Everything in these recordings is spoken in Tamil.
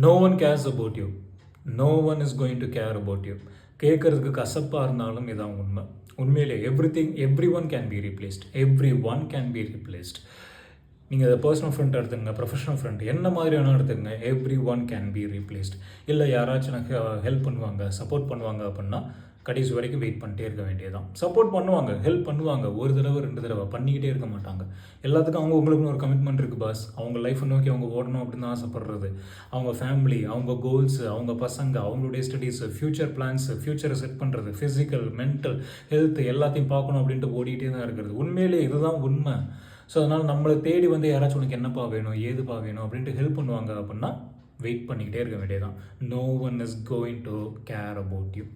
No one cares about you. No one is going to care about you. கேட்குறதுக்கு கசப்பாக இருந்தாலும் இதான் உண்மை. உண்மையிலே everyone can be replaced. Everyone can be replaced. நீங்கள் அதை பர்சனல் ஃப்ரெண்ட் எடுத்துங்க, ப்ரொஃபஷனல் ஃப்ரெண்ட் என்ன மாதிரி வேணால் எடுத்துங்க, everyone can be replaced. இல்லை யாராச்சும் எனக்கு ஹெல்ப் பண்ணுவாங்க, சப்போர்ட் பண்ணுவாங்க அப்படின்னா கடைசி வரைக்கும் வெயிட் பண்ணிட்டே இருக்க வேண்டியதான். சப்போர்ட் பண்ணுவாங்க, ஹெல்ப் பண்ணுவாங்க, ஒரு தடவை 2 தடவை பண்ணிக்கிட்டே இருக்க மாட்டாங்க. எல்லாத்துக்கும் உங்களுக்குன்னு ஒரு கமிட்மெண்ட் இருக்குது பாஸ். அவங்க லைஃப்பை நோக்கி அவங்க ஓடணும் அப்படின்னு ஆசைப்படுறது, அவங்க ஃபேமிலி, அவங்க கோல்ஸு, அவங்க பசங்க, அவங்களுடைய ஸ்டடீஸு, ஃப்யூச்சர் பிளான்ஸு, ஃப்யூச்சரை செட் பண்ணுறது, ஃபிசிக்கல், மென்டல் ஹெல்த் எல்லாத்தையும் பார்க்கணும் அப்படின்ட்டு ஓடிக்கிட்டே தான் இருக்கிறது. உண்மையிலே இதுதான் உண்மை. ஸோ அதனால் நம்மளை தேடி வந்து யாராச்சும் உனக்கு என்னப்பா வேணும், ஏதுப்பா வேணும் அப்படின்ட்டு ஹெல்ப் பண்ணுவாங்க அப்படின்னா வெயிட் பண்ணிக்கிட்டே இருக்க வேண்டியதான். No one is going to care about you.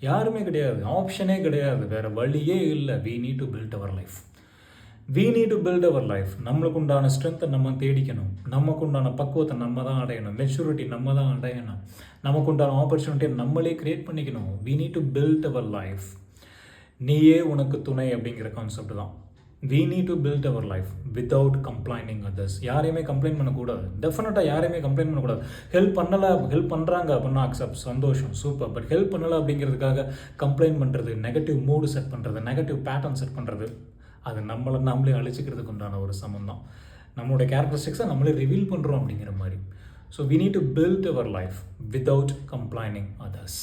யாருமே கிடையாது, ஆப்ஷனே கிடையாது, வேறு வழியே இல்லை. We need to build our life. We need to build our life. நம்மளுக்கு உண்டான ஸ்ட்ரென்த்தை நம்ம தேடிக்கணும், நமக்கு உண்டான பக்குவத்தை நம்ம தான் அடையணும், மெச்சூரிட்டி நம்ம தான் அடையணும், நமக்கு உண்டான ஆப்பர்ச்சுனிட்டியை நம்மளே க்ரியேட் பண்ணிக்கணும். We need to build our life. நீயே உனக்கு துணை அப்படிங்கிற கான்செப்ட் தான். we need to build our life without complaining others. யாரையுமே கம்ப்ளைண்ட் பண்ணக்கூடாது. டெஃபினட்டாக யாரையுமே கம்ப்ளைண்ட் பண்ணக்கூடாது. ஹெல்ப் பண்ணுறாங்க அப்படின்னா அக்செப்ட், சந்தோஷம், சூப்பர். பட் ஹெல்ப் பண்ணலை அப்படிங்கிறதுக்காக கம்ப்ளைண்ட் பண்ணுறது, நெகட்டிவ் மூடு செட் பண்ணுறது, நெகட்டிவ் பேட்டர்ன் செட் பண்ணுறது, அது நம்மளே அழிச்சிக்கிறதுக்கு உண்டான ஒரு சமம் தான். நம்மளுடைய கேரக்டரிஸ்டிக்ஸை நம்மளே ரிவீல் பண்ணுறோம் அப்படிங்கிற மாதிரி. So we need to build our life without complaining others.